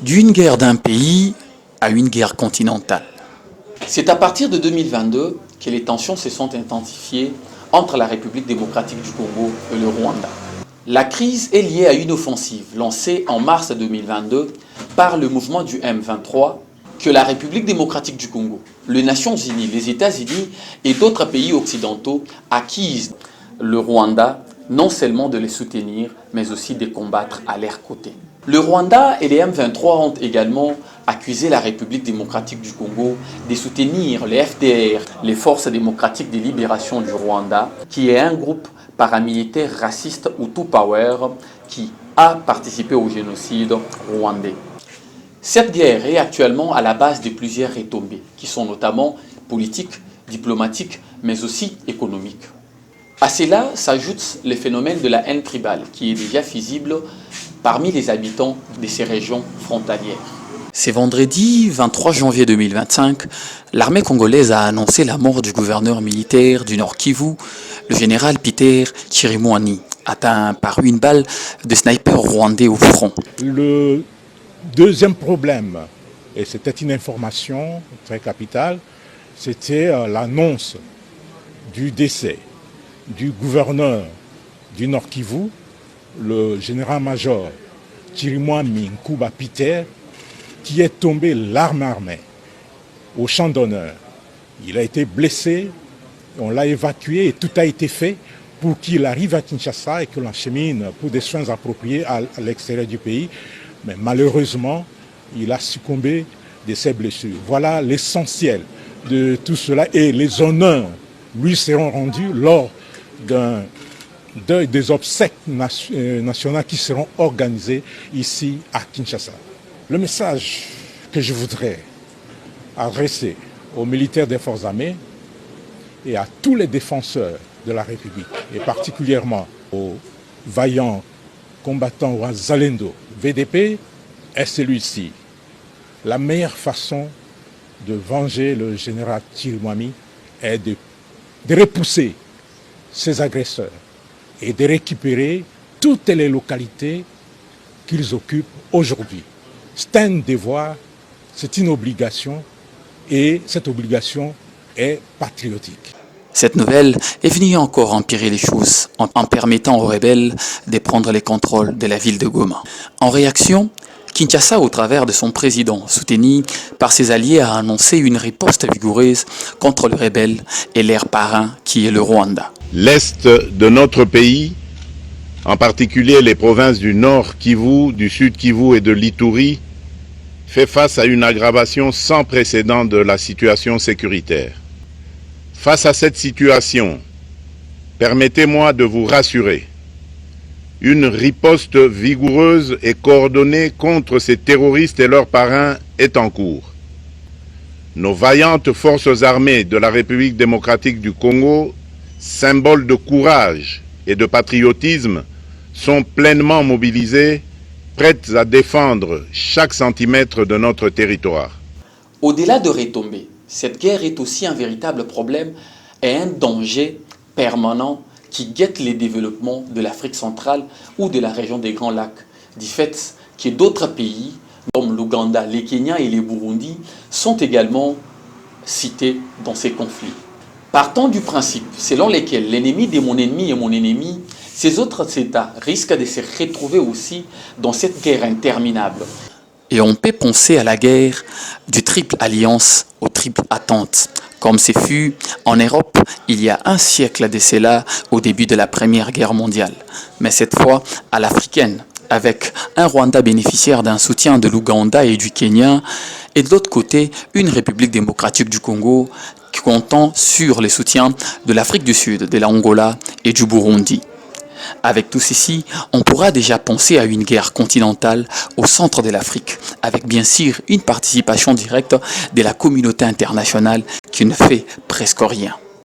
D'une guerre d'un pays à une guerre continentale. C'est à partir de 2022 que les tensions se sont intensifiées entre la République démocratique du Congo et le Rwanda. La crise est liée à une offensive lancée en mars 2022 par le mouvement du M23 que la République démocratique du Congo, les Nations Unies, les États-Unis et d'autres pays occidentaux accusent le Rwanda non seulement de les soutenir, mais aussi de combattre à leurs côtés. Le Rwanda et les M23 ont également accusé la République démocratique du Congo de soutenir les FDR, les Forces démocratiques de libération du Rwanda, qui est un groupe paramilitaire raciste Hutu Power qui a participé au génocide rwandais. Cette guerre est actuellement à la base de plusieurs retombées, qui sont notamment politiques, diplomatiques, mais aussi économiques. À cela s'ajoute le phénomène de la haine tribale, qui est déjà visible parmi les habitants de ces régions frontalières. C'est vendredi 23 janvier 2025, l'armée congolaise a annoncé la mort du gouverneur militaire du Nord Kivu, le général Peter Chirimwami, atteint par une balle de sniper rwandais au front. Le deuxième problème, et c'était une information très capitale, c'était l'annonce du décès du gouverneur du Nord Kivu, le général-major Chirimwami Nkuba Peter, qui est tombé l'arme armée au champ d'honneur. Il a été blessé, on l'a évacué et tout a été fait pour qu'il arrive à Kinshasa et que l'on achemine pour des soins appropriés à l'extérieur du pays. Mais malheureusement, il a succombé de ses blessures. Voilà l'essentiel de tout cela et les honneurs lui seront rendus lors des obsèques nationales qui seront organisées ici à Kinshasa. Le message que je voudrais adresser aux militaires des forces armées et à tous les défenseurs de la République, et particulièrement aux vaillants combattants Wazalendo VDP, est celui-ci. La meilleure façon de venger le général Chirimwami est de repousser ces agresseurs et de récupérer toutes les localités qu'ils occupent aujourd'hui. C'est un devoir, c'est une obligation et cette obligation est patriotique. Cette nouvelle est venue encore empirer les choses en permettant aux rebelles de prendre les contrôles de la ville de Goma. En réaction, Kinshasa, au travers de son président, soutenu par ses alliés, a annoncé une riposte vigoureuse contre les rebelles et leur parrain qui est le Rwanda. L'Est de notre pays, en particulier les provinces du Nord Kivu, du Sud Kivu et de l'Ituri, fait face à une aggravation sans précédent de la situation sécuritaire. Face à cette situation, permettez-moi de vous rassurer. Une riposte vigoureuse et coordonnée contre ces terroristes et leurs parrains est en cours. Nos vaillantes forces armées de la République démocratique du Congo, symboles de courage et de patriotisme, sont pleinement mobilisées, prêtes à défendre chaque centimètre de notre territoire. Au-delà de retombées, cette guerre est aussi un véritable problème et un danger permanent qui guette les développements de l'Afrique centrale ou de la région des Grands Lacs, du fait que d'autres pays, comme l'Ouganda, les Kenya et les Burundi, sont également cités dans ces conflits. Partant du principe selon lequel l'ennemi de mon ennemi est mon ennemi, ces autres États risquent de se retrouver aussi dans cette guerre interminable. Et on peut penser à la guerre du triple alliance aux triple attentes, comme ce fut en Europe il y a un siècle de cela au début de la Première Guerre mondiale, mais cette fois à l'africaine, avec un Rwanda bénéficiaire d'un soutien de l'Ouganda et du Kenya, et de l'autre côté une République démocratique du Congo comptant sur les soutiens de l'Afrique du Sud, de l'Angola et du Burundi. Avec tout ceci, on pourra déjà penser à une guerre continentale au centre de l'Afrique, avec bien sûr une participation directe de la communauté internationale qui ne fait presque rien.